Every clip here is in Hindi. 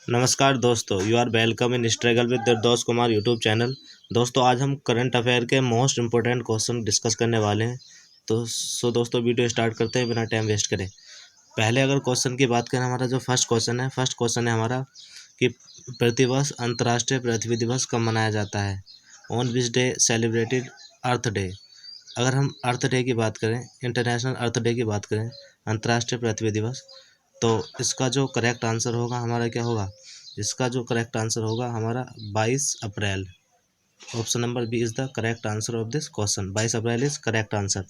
नमस्कार दोस्तों, you are welcome in struggle with Nirdosh Kumar YouTube channel. दोस्तों, आज हम करंट अफेयर के मोस्ट इंपॉर्टेंट क्वेश्चन डिस्कस करने वाले हैं। दोस्तों वीडियो स्टार्ट करते हैं बिना टाइम वेस्ट करें। पहले अगर क्वेश्चन की बात करें, हमारा जो फर्स्ट क्वेश्चन है हमारा कि प्रतिवर्ष अंतर्राष्ट्रीय पृथ्वी दिवस कब मनाया जाता है। On which day celebrated earth day. अगर हम अर्थ डे की बात करें, इंटरनेशनल अर्थ डे की बात करें, अंतर्राष्ट्रीय पृथ्वी दिवस, तो इसका जो करेक्ट आंसर होगा हमारा क्या होगा। इसका जो करेक्ट आंसर होगा हमारा 22 April. Option number B is the correct answer of this question. 22 April is correct answer.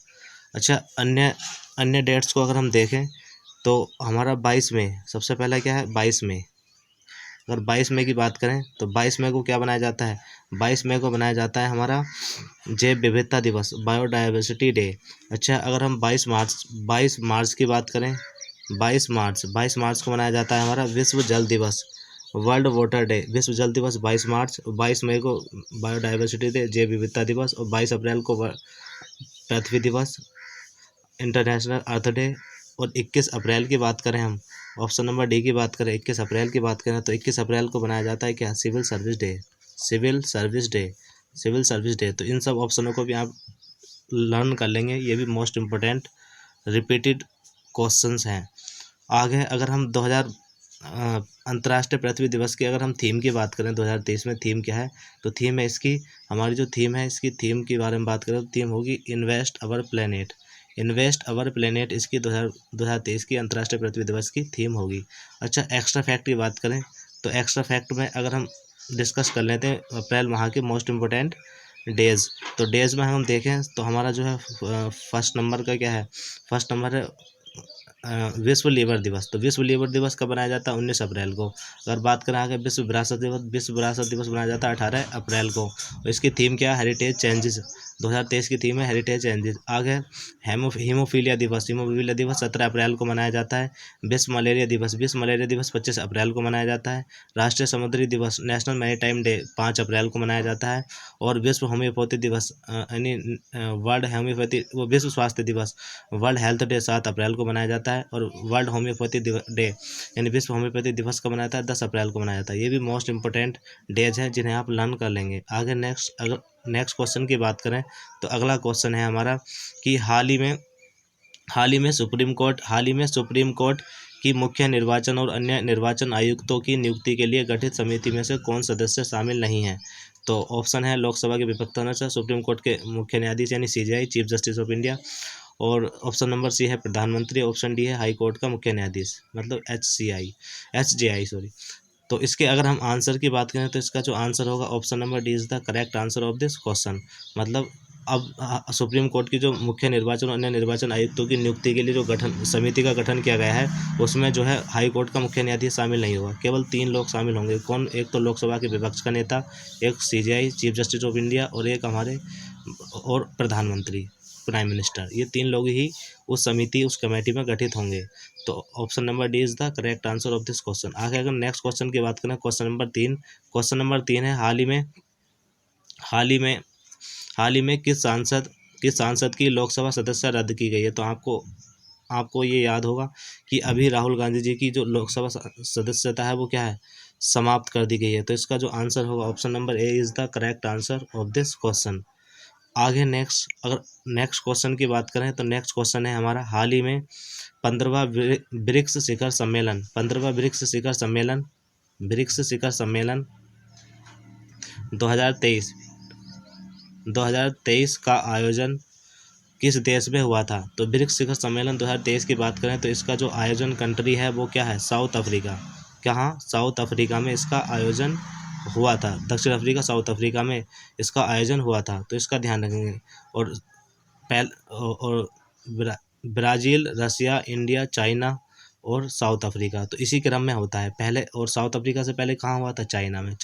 अच्छा, अन्य अन्य डेट्स को अगर हम देखें तो हमारा 22 मई सबसे पहला क्या है, 22 मई। अगर 22 मई की बात करें तो 22 मई को क्या बनाया जाता है, 22 मई को बनाया जाता है हमारा जैव विविधता दिवस, बायोडाइवर्सिटी डे। अच्छा, अगर हम 22 मार्च की बात करें, 22 मार्च को मनाया जाता है हमारा विश्व जल दिवस, वर्ल्ड वाटर डे। विश्व जल दिवस 22 मार्च, 22 मई को बायोडाइवर्सिटी डे, जैव विविधता दिवस, और 22 अप्रैल को पृथ्वी दिवस, इंटरनेशनल अर्थ डे। और 21 अप्रैल की बात करें हम, ऑप्शन नंबर डी की बात करें, 21 अप्रैल की बात करें तो 21 अप्रैल को बनाया जाता है क्या, civil service day. Civil service day, civil service day. तो इन सब ऑप्शनों को भी आप लर्न कर लेंगे, ये भी मोस्ट इम्पोर्टेंट रिपीटेड क्वेश्चंस हैं। आगे अगर हम अंतर्राष्ट्रीय पृथ्वी दिवस की अगर हम थीम की बात करें, 2023 में थीम क्या है, तो थीम है इसकी, हमारी जो थीम है इसकी थीम के बारे में बात करें तो थीम होगी इन्वेस्ट अवर प्लेनेट। इन्वेस्ट अवर प्लेनेट इसकी 2023 की अंतर्राष्ट्रीय पृथ्वी दिवस की थीम होगी। अच्छा, एक्स्ट्रा फैक्ट की बात करें तो एक्स्ट्रा फैक्ट में अगर हम डिस्कस कर लेते हैं अप्रैल माह के मोस्ट इम्पोर्टेंट डेज़, तो डेज़ में हम देखें तो हमारा जो है फर्स्ट नंबर का क्या है, फर्स्ट नंबर है विश्व लीवर दिवस। तो विश्व लीवर दिवस कब बनाया जाता है, 19 अप्रैल को। अगर बात करें आगे विश्व विरासत दिवस, विश्व विरासत दिवस बनाया जाता है 18 अप्रैल को। और इसकी थीम क्या है, हेरिटेज चेंजेस। 2023 की थीम है हेरिटेज चेंजेस। आगे हीमोफीलिया दिवस, 17 अप्रैल को मनाया जाता है। विश्व मलेरिया दिवस, 25 अप्रैल को मनाया जाता है। राष्ट्रीय समुद्री दिवस, नेशनल मैरीटाइम डे 5 अप्रैल को मनाया जाता है। और विश्व होम्योपैथी दिवस यानी वर्ल्ड होम्योपैथी, वो विश्व स्वास्थ्य दिवस, वर्ल्ड हेल्थ डे 7 अप्रैल को मनाया जाता है। और वर्ल्ड होम्योपैथी डे यानी विश्व होम्योपैथी दिवस का मनाया जाता है 10 अप्रैल को मनाया जाता है। ये भी मोस्ट इंपॉर्टेंट डेज हैं जिन्हें आप लर्न कर लेंगे। आगे अगर नेक्स्ट क्वेश्चन की बात करें तो अगला क्वेश्चन है हमारा कि हाल ही में सुप्रीम कोर्ट की मुख्य निर्वाचन और अन्य निर्वाचन आयुक्तों की नियुक्ति के लिए गठित समिति में से कौन सदस्य शामिल नहीं है। तो ऑप्शन है लोकसभा के विपक्ष नेता, सुप्रीम कोर्ट के मुख्य न्यायाधीश यानी CJI, chief justice of India, और ऑप्शन नंबर सी है प्रधानमंत्री, ऑप्शन डी है हाई कोर्ट का मुख्य न्यायाधीश, मतलब एचजेआई सॉरी। तो इसके अगर हम आंसर की बात करें तो इसका जो आंसर होगा option number D is the correct answer of this question. मतलब अब सुप्रीम कोर्ट की जो मुख्य निर्वाचन और अन्य निर्वाचन आयुक्तों की नियुक्ति के लिए जो गठन समिति का गठन किया गया है, उसमें जो है हाई कोर्ट का मुख्य न्यायाधीश शामिल नहीं होगा। केवल 3 लोग शामिल होंगे। कौन, एक तो लोकसभा के विपक्ष का नेता, एक CJI chief justice of India, और एक हमारे और प्रधानमंत्री प्राइम मिनिस्टर। ये 3 लोग ही उस कमेटी में गठित होंगे। तो option number D is the correct answer of this question. आगे अगर नेक्स्ट क्वेश्चन की बात करें, क्वेश्चन नंबर 3 है हाल ही में किस सांसद की लोकसभा सदस्य रद्द की गई है। तो आपको ये याद होगा कि अभी राहुल गांधी जी की जो लोकसभा सदस्यता है वो क्या है, समाप्त कर दी गई है। तो इसका जो आंसर होगा option number A is the correct answer of this question. आगे नेक्स्ट क्वेश्चन की बात करें तो नेक्स्ट क्वेश्चन है हमारा हाल ही में 15वां ब्रिक्स शिखर सम्मेलन 2023 का आयोजन किस देश में हुआ था। तो ब्रिक्स शिखर सम्मेलन 2023 की बात करें तो इसका जो आयोजन कंट्री है वो क्या है, साउथ अफ्रीका। कहाँ, साउथ अफ्रीका में इसका आयोजन हुआ था। दक्षिण अफ्रीका, साउथ अफ्रीका में इसका आयोजन हुआ था। तो इसका ध्यान रखेंगे। और ब्राज़ील, रसिया, इंडिया, चाइना और साउथ अफ्रीका, तो इसी क्रम में होता है पहले। और साउथ अफ्रीका से पहले कहाँ हुआ था, चाइना में।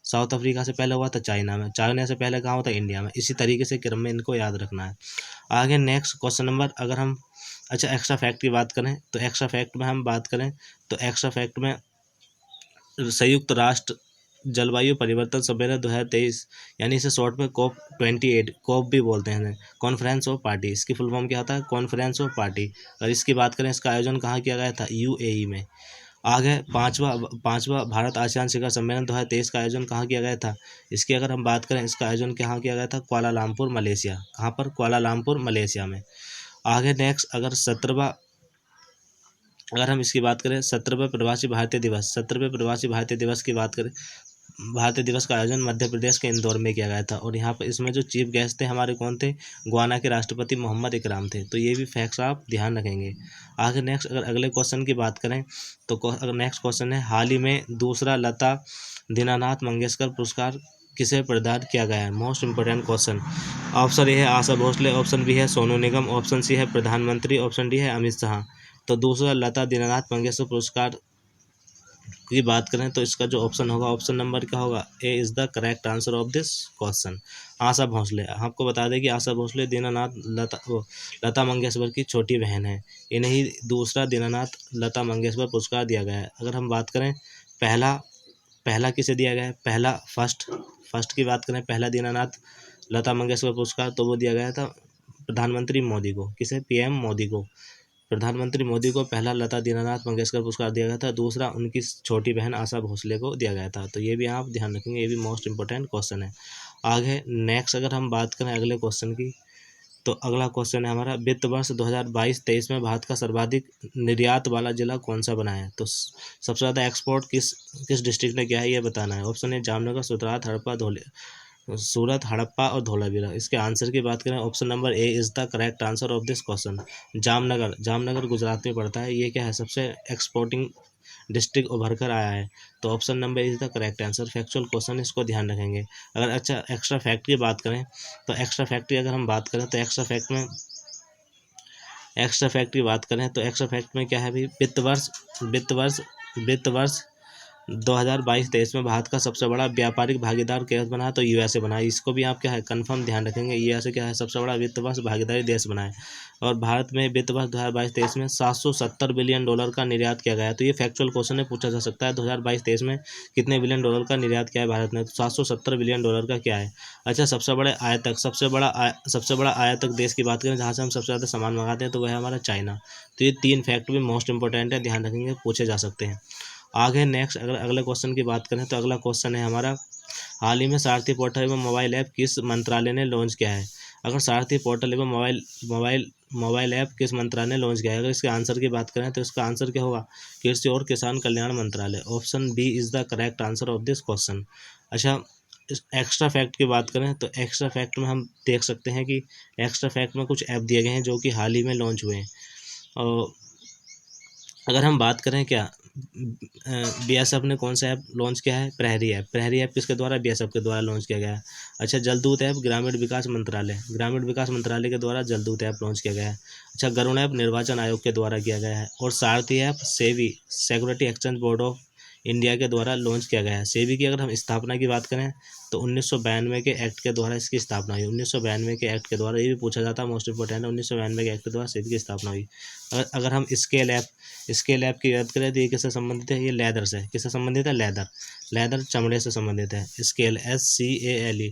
साउथ अफ्रीका से पहले हुआ था चाइना में। चाइना से पहले कहाँ हुआ था, इंडिया में। इसी तरीके से क्रम में इनको याद रखना है। आगे नेक्स्ट क्वेश्चन नंबर अगर हम एक्स्ट्रा फैक्ट की बात करें तो एक्स्ट्रा फैक्ट में संयुक्त राष्ट्र जलवायु परिवर्तन सम्मेलन 2023 यानी इसे शॉर्ट में COP28 COP भी बोलते हैं, कॉन्फ्रेंस ऑफ पार्टी। इसकी फुल फॉर्म क्या होता है, कॉन्फ्रेंस ऑफ पार्टी। और इसकी बात करें इसका आयोजन कहाँ किया गया था, यूएई में। आगे पाँचवा पाँचवा भारत आसियान शिखर सम्मेलन 2023 का आयोजन कहाँ किया गया था। इसकी अगर हम बात करें, इसका आयोजन कहाँ किया गया था, कुआलालंपुर मलेशिया। कहाँ पर, कुआलालंपुर मलेशिया में। आगे नेक्स्ट अगर हम इसकी बात करें 17वें प्रवासी भारतीय दिवस, 17वें प्रवासी भारतीय दिवस की बात करें, भारतीय दिवस का आयोजन मध्य प्रदेश के इंदौर में किया गया था। और यहाँ पर इसमें जो चीफ गेस्ट थे हमारे कौन थे, गुयाना के राष्ट्रपति मोहम्मद इकराम थे। तो ये भी फैक्ट्स आप ध्यान रखेंगे। आगे नेक्स्ट अगर अगले क्वेश्चन की बात करें तो अगर नेक्स्ट क्वेश्चन है, हाल ही में दूसरा लता दीनानाथ मंगेशकर पुरस्कार किसे प्रदान किया गया है। Most important question. Option A है आशा भोसले, ऑप्शन बी है सोनू निगम, ऑप्शन सी है प्रधानमंत्री, ऑप्शन डी है अमित शाह। तो दूसरा लता दीनानाथ मंगेशकर पुरस्कार की बात करें तो इसका जो ऑप्शन होगा, ऑप्शन नंबर क्या होगा, A is the correct answer of this question. Asha Bhosle, आपको बता दें कि आशा भोसले दीनानाथ लता मंगेशकर की छोटी बहन है। इन्हें ही दूसरा दीनानाथ लता मंगेशकर पुरस्कार दिया गया है। अगर हम बात करें पहला किसे दिया गया है, फर्स्ट की बात करें, पहला दीनानाथ लता मंगेशकर पुरस्कार तो वो दिया गया था प्रधानमंत्री मोदी को। किसे, पीएम मोदी को। प्रधानमंत्री मोदी को पहला लता दीनानाथ मंगेशकर पुरस्कार दिया गया था। दूसरा उनकी छोटी बहन आशा भोसले को दिया गया था। तो ये भी आप ध्यान रखेंगे, ये भी मोस्ट इंपॉर्टेंट क्वेश्चन है। आगे नेक्स्ट अगर हम बात करें अगले क्वेश्चन की, तो अगला क्वेश्चन है हमारा, वित्त वर्ष 2022-23 में भारत का सर्वाधिक निर्यात वाला जिला कौन सा बना है। तो सबसे ज़्यादा एक्सपोर्ट किस डिस्ट्रिक्ट ने किया है, ये बताना है। ऑप्शन है जामनगर, सूरत, हड़प्पा और धोलावीरा। इसके आंसर की बात करें, option number A is the correct answer of this question. Jamnagar Gujarat में पड़ता है। ये क्या है, सबसे एक्सपोर्टिंग डिस्ट्रिक्ट उभर कर आया है। तो option number is the correct answer. Factual question, इसको ध्यान रखेंगे। अगर अच्छा एक्स्ट्रा फैक्ट की बात करें तो एक्स्ट्रा फैक्ट की अगर हम बात करें तो एक्स्ट्रा फैक्ट की बात करें तो एक्स्ट्रा फैक्ट में क्या है भाई, वित्त वर्ष 2022-23 में भारत का सबसे बड़ा व्यापारिक भागीदार केस बना है, तो यूएसए बना है। इसको भी आप क्या है कंफर्म ध्यान रखेंगे, यूएसए क्या है सबसे बड़ा वित्त वर्ष भागीदारी देश बना है। और भारत में वित्त वर्ष 2022-23 में $770 बिलियन का निर्यात किया गया है। तो ये फैक्चुअल क्वेश्चन में पूछा जा सकता है, 2022-23 में कितने बिलियन डॉलर का निर्यात किया है भारत ने। तो 770 बिलियन डॉलर का क्या है। अच्छा, सबसे बड़ा आयातक देश की बात करें जहाँ से हम सबसे ज़्यादा सामान मंगाते हैं, तो वह है हमारा चाइना। तो ये 3 फैक्ट भी मोस्ट इंपॉर्टेंट है, ध्यान रखेंगे, पूछे जा सकते हैं। आगे नेक्स्ट अगर अगले क्वेश्चन की बात करें तो अगला क्वेश्चन है हमारा, हाल ही में सारथी पोर्टल एवं मोबाइल ऐप किस मंत्रालय ने लॉन्च किया है। अगर सारथी पोर्टल एवं मोबाइल ऐप किस मंत्रालय ने लॉन्च किया है, अगर इसके आंसर की बात करें तो इसका आंसर क्या होगा, कृषि और किसान कल्याण मंत्रालय। Option B is the correct answer of this question. अच्छा, एक्स्ट्रा फैक्ट की बात करें तो एक्स्ट्रा फैक्ट में हम देख सकते हैं कि एक्स्ट्रा फैक्ट में कुछ ऐप दिए गए हैं जो कि हाल ही में लॉन्च हुए हैं। और अगर हम बात करें क्या, बीएसएफ ने कौन सा ऐप लॉन्च किया है, प्रहरी ऐप किसके द्वारा, बीएसएफ के द्वारा लॉन्च किया गया है। अच्छा, जलदूत ऐप ग्रामीण विकास मंत्रालय के द्वारा जलदूत ऐप लॉन्च किया गया है। अच्छा, गरुड़ ऐप निर्वाचन आयोग के द्वारा किया गया है। और सारथी app SEBI security exchange board of India के द्वारा लॉन्च किया गया है। सेबी की अगर हम स्थापना की बात करें तो 1992 के एक्ट के द्वारा इसकी स्थापना हुई। 1992 के एक्ट के द्वारा, ये भी पूछा जाता है, मोस्ट इंपोर्टेंट है, 1992 के एक्ट के द्वारा सेबी की स्थापना हुई। अगर हम स्केल ऐप की बात करें तो ये किससे संबंधित है, ये लेदर से, किससे संबंधित है, लेदर चमड़े से संबंधित है। स्केल SCALE,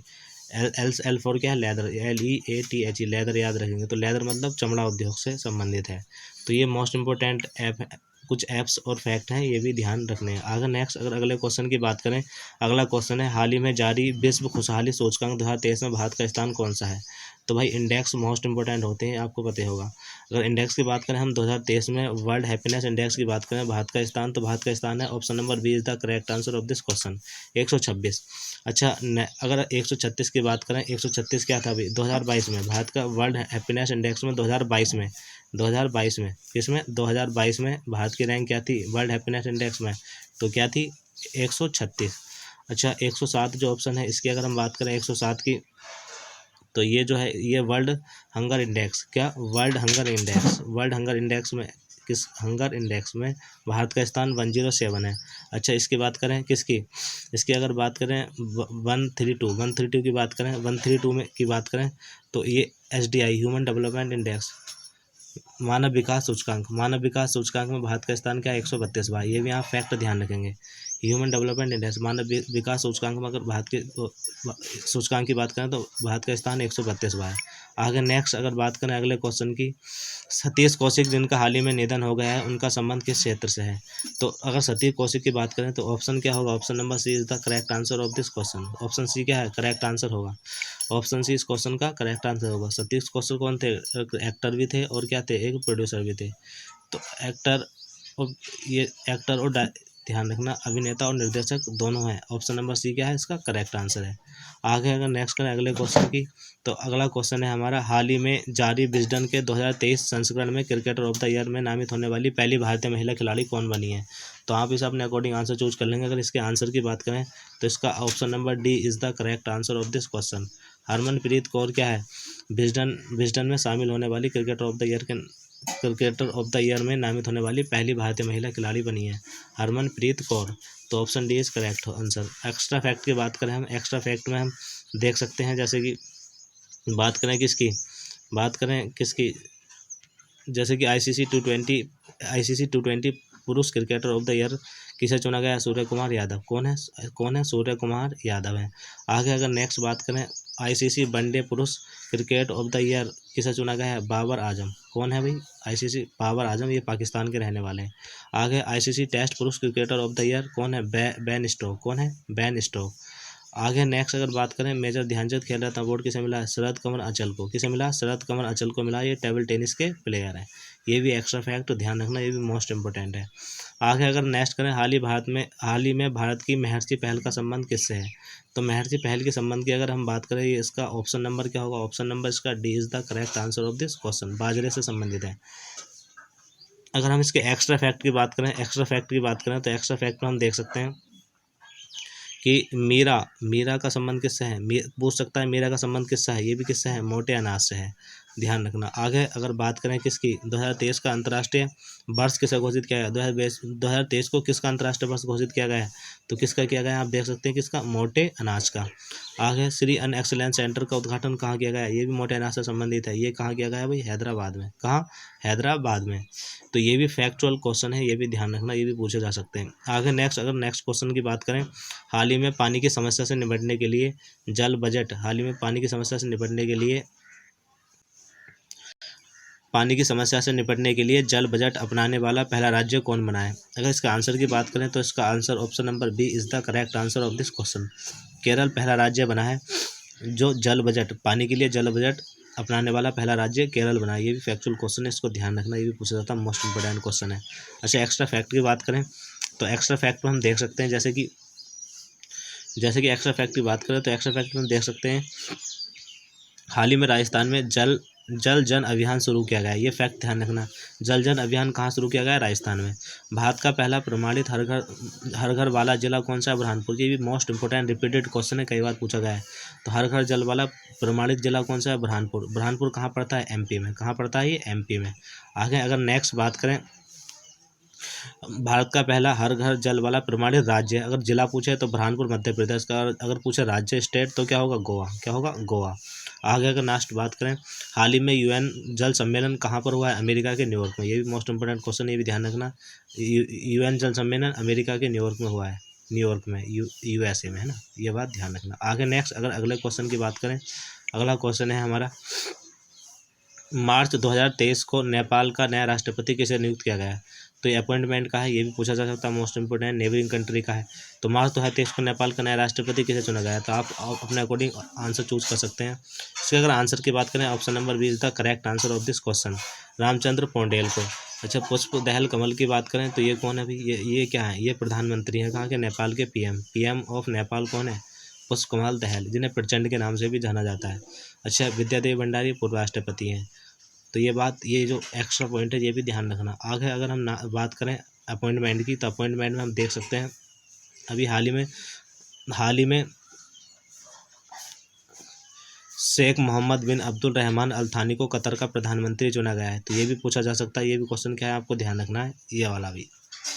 एल फॉर क्या है, लेदर, LEATHE, लेदर याद रखेंगे। तो लेदर मतलब चमड़ा उद्योग से संबंधित है। तो ये मोस्ट इंपोर्टेंट ऐप है, कुछ ऐप्स और फैक्ट हैं, ये भी ध्यान रखने हैं। अगर नेक्स्ट अगर अगले क्वेश्चन की बात करें, अगला क्वेश्चन है, हाल ही में जारी विश्व खुशहाली सूचकांक 2023 में भारत का स्थान कौन सा है। तो भाई इंडेक्स मोस्ट इंपोर्टेंट होते हैं, आपको पता होगा। अगर इंडेक्स की बात करें हम 2023 में वर्ल्ड हैप्पीनेस इंडेक्स की बात करें भारत का स्थान, तो भारत का स्थान है, option number B is the correct answer of this question, 126। अच्छा, अगर 136 की बात करें, 136 क्या था अभी 2022 में भारत का वर्ल्ड हैप्पीनेस इंडेक्स में 2022 में किसमें 2022 में भारत की रैंक क्या थी वर्ल्ड हैप्पीनेस इंडेक्स में, तो क्या थी 136। अच्छा, 107 जो ऑप्शन है इसकी अगर हम बात करें 107 की, तो ये जो है ये वर्ल्ड हंगर इंडेक्स में किस हंगर इंडेक्स में भारत का स्थान 107 है। अच्छा, इसकी बात करें किसकी, इसकी अगर बात करें 132 की बात करें, 132 में की बात करें तो ये HDI ह्यूमन डेवलपमेंट इंडेक्स मानव विकास सूचकांक में भारत का स्थान क्या है 132वां। ये भी आप फैक्ट ध्यान रखेंगे। ह्यूमन डेवलपमेंट इंडेक्स मानव विकास सूचकांक में अगर भारत के सूचकांक की बात करें तो भारत का स्थान 132वां है। आगे नेक्स्ट अगर बात करें अगले क्वेश्चन की, सतीश कौशिक जिनका हाल ही में निधन हो गया है उनका संबंध किस क्षेत्र से है। तो अगर सतीश कौशिक की बात करें तो ऑप्शन क्या होगा, option number C is the correct answer of this question. Option C क्या है, करेक्ट आंसर होगा। ऑप्शन सी इस क्वेश्चन का करेक्ट आंसर होगा। सतीश कौशिक कौन थे, एक्टर भी थे और क्या थे, एक प्रोड्यूसर भी थे। तो एक्टर और ये एक्टर और ध्यान रखना अभिनेता और निर्देशक दोनों हैं। ऑप्शन नंबर सी क्या है, इसका करेक्ट आंसर है। आगे अगर नेक्स्ट करें अगले क्वेश्चन की, तो अगला क्वेश्चन है हमारा, हाल ही में जारी विजडन के 2023 संस्करण में क्रिकेटर ऑफ द ईयर में नामित होने वाली पहली भारतीय महिला खिलाड़ी कौन बनी है। तो आप इसे अपने अकॉर्डिंग आंसर चूज कर लेंगे। अगर इसके आंसर की बात करें तो इसका option number D is the correct answer of this question. Harmanpreet Kaur क्या है, विजडन में शामिल होने वाली क्रिकेटर ऑफ द ईयर में नामित होने वाली पहली भारतीय महिला खिलाड़ी बनी है हरमनप्रीत कौर। तो option D is correct answer. Extra fact की बात करें हम, एक्स्ट्रा फैक्ट में हम देख सकते हैं, जैसे कि बात करें किसकी, जैसे कि आईसीसी टू 20 पुरुष क्रिकेटर ऑफ द ईयर किसे चुना गया, सूर्य कुमार यादव। कौन है, सूर्य कुमार यादव है। आगे अगर नेक्स्ट बात करें, आईसीसी वनडे पुरुष क्रिकेट ऑफ द ईयर किसे चुना गया है, बाबर आजम। कौन है भाई, आईसीसी बाबर आजम, ये पाकिस्तान के रहने वाले हैं। आगे आईसीसी टेस्ट पुरुष क्रिकेटर ऑफ द ईयर कौन है, बेन स्टोक। कौन है, बेन स्टोक। आगे नेक्स्ट अगर बात करें, मेजर ध्यानचंद खेल रत्न अवार्ड किसे मिला है, शरद कमल अचल को। किसे मिला, शरद कमल अचल को मिला। ये टेबल टेनिस के प्लेयर हैं। ये भी एक्स्ट्रा फैक्ट ध्यान रखना, ये भी मोस्ट इंपॉर्टेंट है। आगे अगर नेक्स्ट करें, हाल ही में भारत की महर्षि पहल का संबंध किससे है। तो महर्षि पहल के संबंध की अगर हम बात करें, ये इसका ऑप्शन नंबर क्या होगा, ऑप्शन नंबर इसका D is the correct answer of this question. बाजरे से संबंधित है। अगर हम इसके एक्स्ट्रा फैक्ट की बात करें तो एक्स्ट्रा फैक्ट में हम देख सकते हैं कि मीरा का संबंध किससे है, पूछ सकता है मीरा का संबंध किससे है, ये भी किससे है, मोटे अनाज से है। ध्यान रखना। आगे अगर बात करें किसकी, 2023 का अंतर्राष्ट्रीय वर्ष किसे घोषित किया गया, 2023 को किसका अंतर्राष्ट्रीय वर्ष घोषित किया गया है। तो किसका किया गया है, आप देख सकते हैं किसका, मोटे अनाज का। आगे श्री अन्न एक्सीलेंस सेंटर का उद्घाटन कहाँ किया गया है, ये भी मोटे अनाज से संबंधित है। ये कहाँ किया गया है भाई, हैदराबाद में। कहाँ, हैदराबाद में। तो ये भी फैक्चुअल क्वेश्चन है, ये भी ध्यान रखना, ये भी पूछे जा सकते हैं। आगे नेक्स्ट क्वेश्चन की बात करें, हाल ही में पानी की समस्या से निपटने के लिए जल बजट जल बजट अपनाने वाला पहला राज्य कौन बना है। अगर इसका आंसर की बात करें तो इसका answer option number B is the correct answer of this question. Kerala पहला राज्य बना है जो पानी के लिए जल बजट अपनाने वाला पहला राज्य केरल बना है। ये भी फैक्चुअल क्वेश्चन है, इसको ध्यान रखना, ये भी पूछा जाता है, मोस्ट इंपोर्टेंट क्वेश्चन है। अच्छा, एक्स्ट्रा फैक्ट की बात करें तो एक्स्ट्रा फैक्ट में हम देख सकते हैं, जैसे कि एक्स्ट्रा फैक्ट की बात करें तो एक्स्ट्रा फैक्ट में हम देख सकते हैं, हाल ही में राजस्थान में जल जन अभियान शुरू किया गया है। ये फैक्ट ध्यान रखना, जल जन अभियान कहाँ शुरू किया गया है, राजस्थान में। भारत का पहला प्रमाणित हर घर वाला जिला कौन सा है, बुरहानपुर। ये भी मोस्ट इंपोर्टेंट रिपीटेड क्वेश्चन है, कई बार पूछा गया है। तो हर घर जल वाला प्रमाणित जिला कौन सा है, बुरहानपुर। बुरहानपुर कहाँ पड़ता है, एमपी में। कहाँ पड़ता है, ये एमपी में। आगे अगर नेक्स्ट बात करें, भारत का पहला हर घर जल वाला प्रमाणित राज्य, अगर जिला पूछे तो बुरहानपुर मध्य प्रदेश का, अगर पूछे राज्य स्टेट तो क्या होगा, गोवा। क्या होगा, गोवा। आगे अगर नेक्स्ट बात करें, हाल ही में यूएन जल सम्मेलन कहाँ पर हुआ है, अमेरिका के न्यूयॉर्क में। ये भी मोस्ट इंपोर्टेंट क्वेश्चन, ये भी ध्यान रखना। यूएन जल सम्मेलन अमेरिका के न्यूयॉर्क में हुआ है, न्यूयॉर्क में, यूएसए में, है ना। ये बात ध्यान रखना। आगे नेक्स्ट अगर अगले क्वेश्चन की बात करें, अगला क्वेश्चन है हमारा, मार्च 2023 को नेपाल का नया राष्ट्रपति किसे नियुक्त किया गया है। तो ये अपॉइंटमेंट का है, ये भी पूछा जा सकता है, मोस्ट इंपोर्टेंट, नेबरिंग कंट्री का है। तो मार्च 2023 को नेपाल का नया राष्ट्रपति किसे चुना गया है। तो आप अपने अकॉर्डिंग आंसर चूज कर सकते हैं। इसके अगर आंसर की बात करें, option number B is the correct answer of this question, Ramchandra Paudel को। अच्छा, पुष्प दहल कमल की बात करें तो ये कौन है भाई, ये क्या है, ये प्रधानमंत्री हैं कहाँ के, नेपाल के पीएम ऑफ नेपाल कौन है, पुष्प कमल दहल, जिन्हें प्रचंड के नाम से भी जाना जाता है। अच्छा, विद्यादेवी भंडारी पूर्व राष्ट्रपति हैं। तो ये जो एक्स्ट्रा पॉइंट है, ये भी ध्यान रखना। आगे अगर हम बात करें अपॉइंटमेंट की, तो अपॉइंटमेंट में हम देख सकते हैं, अभी हाल ही में शेख मोहम्मद बिन अब्दुल रहमान अल थानी को कतर का प्रधानमंत्री चुना गया है। तो ये भी पूछा जा सकता है, ये भी क्वेश्चन क्या है, आपको ध्यान रखना है, ये वाला भी।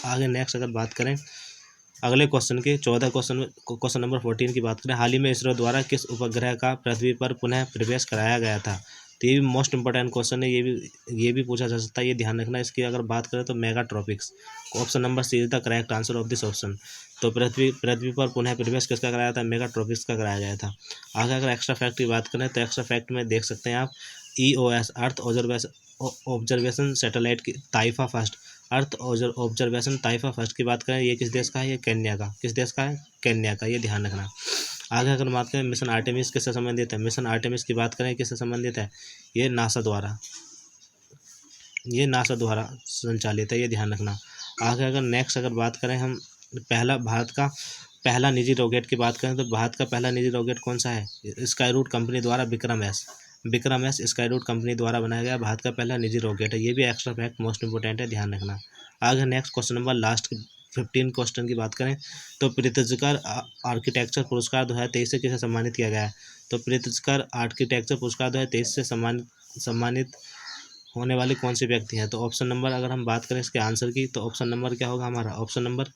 आगे नेक्स्ट अगर बात करें अगले क्वेश्चन के 14 क्वेश्चन नंबर 14 की बात करें, हाल ही में इसरो द्वारा किस उपग्रह का पृथ्वी पर पुनः प्रवेश कराया गया था। तो ये भी मोस्ट इंपॉर्टेंट क्वेश्चन है, ये भी पूछा जा सकता है, ये ध्यान रखना। इसकी अगर बात करें तो mega tropics, option number C is the correct answer of this option. तो पृथ्वी पर पुनः प्रवेश किसका कराया था? मेगा ट्रॉपिक्स का कराया गया था। आगे अगर एक्स्ट्रा फैक्ट की बात करें तो एक्स्ट्रा फैक्ट में देख सकते हैं आप, EOS अर्थ ऑब्जर्वेशन सैटेलाइट की ताइफा फर्स्ट, अर्थ ऑब्जर्वेशन ताइफा फर्स्ट की बात करें, ये किस देश का है? ये केन्या का। किस देश का है? केन्या का, ये ध्यान रखना। आगे अगर बात करें मिशन आर्टेमिस किससे संबंधित है? मिशन आर्टेमिस की बात करें किससे संबंधित है? ये नासा द्वारा संचालित है, ये ध्यान रखना। आगे अगर नेक्स्ट अगर बात करें हम भारत का पहला निजी रॉकेट की बात करें तो भारत का पहला निजी रॉकेट कौन सा है? स्काई रूट कंपनी द्वारा Vikram S sky root company द्वारा बनाया गया भारत का पहला निजी रॉकेट है। ये भी एक्स्ट्रा फैक्ट मोस्ट इंपोर्टेंट है, ध्यान रखना। आगे next question number last 15 question की बात करें तो प्रीतिजकर आर्किटेक्चर पुरस्कार 2023 से किसे सम्मानित किया गया है? तो प्रीतिजकर आर्किटेक्चर पुरस्कार 2023 से सम्मानित होने वाले कौन से व्यक्ति हैं? तो ऑप्शन नंबर अगर हम बात करें इसके आंसर की तो ऑप्शन नंबर क्या होगा हमारा? Option number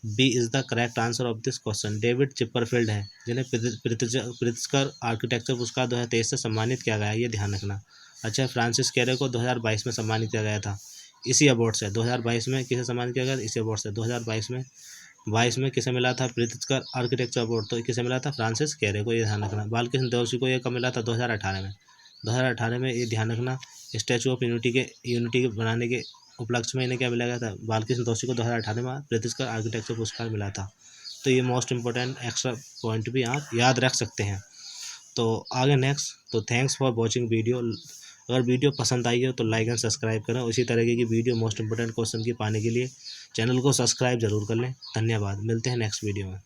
B is the correct answer of this question. David Chipperfield है जिन्हें प्रित्जकर आर्किटेक्चर पुरस्कार 2023 से सम्मानित किया गया है, ये ध्यान रखना। अच्छा, फ्रांसिस कैरे को 2022 में सम्मानित किया गया था इसी अवार्ड से। 2022 में किसे सम्मानित किया गया? इसी अवार्ड से। 2022 में किसे मिला था प्रित्जकर आर्किटेक्चर अवार्ड? तो किसे मिला था? फ्रांसिस कैरे को, ये ध्यान रखना। बालकृष्ण दोषी को ये कब मिला था? 2018 में। 2018 में, ये ध्यान रखना। स्टैचू ऑफ यूनिटी के बनाने के उपलक्ष्य में इन्हें क्या मिला गया था? बालकृष्ण दोषी को 2018 में प्रित्जकर आर्किटेक्चर पुरस्कार मिला था। तो ये मोस्ट इंपॉर्टेंट एक्स्ट्रा पॉइंट भी आप याद रख सकते हैं। तो आगे नेक्स्ट, तो थैंक्स फॉर वॉचिंग वीडियो। अगर वीडियो पसंद आई हो तो लाइक एंड सब्सक्राइब करें। उसी तरीके की वीडियो मोस्ट इंपॉर्टेंट क्वेश्चन की पाने के लिए चैनल को सब्सक्राइब जरूर कर लें। धन्यवाद, मिलते हैं नेक्स्ट वीडियो में।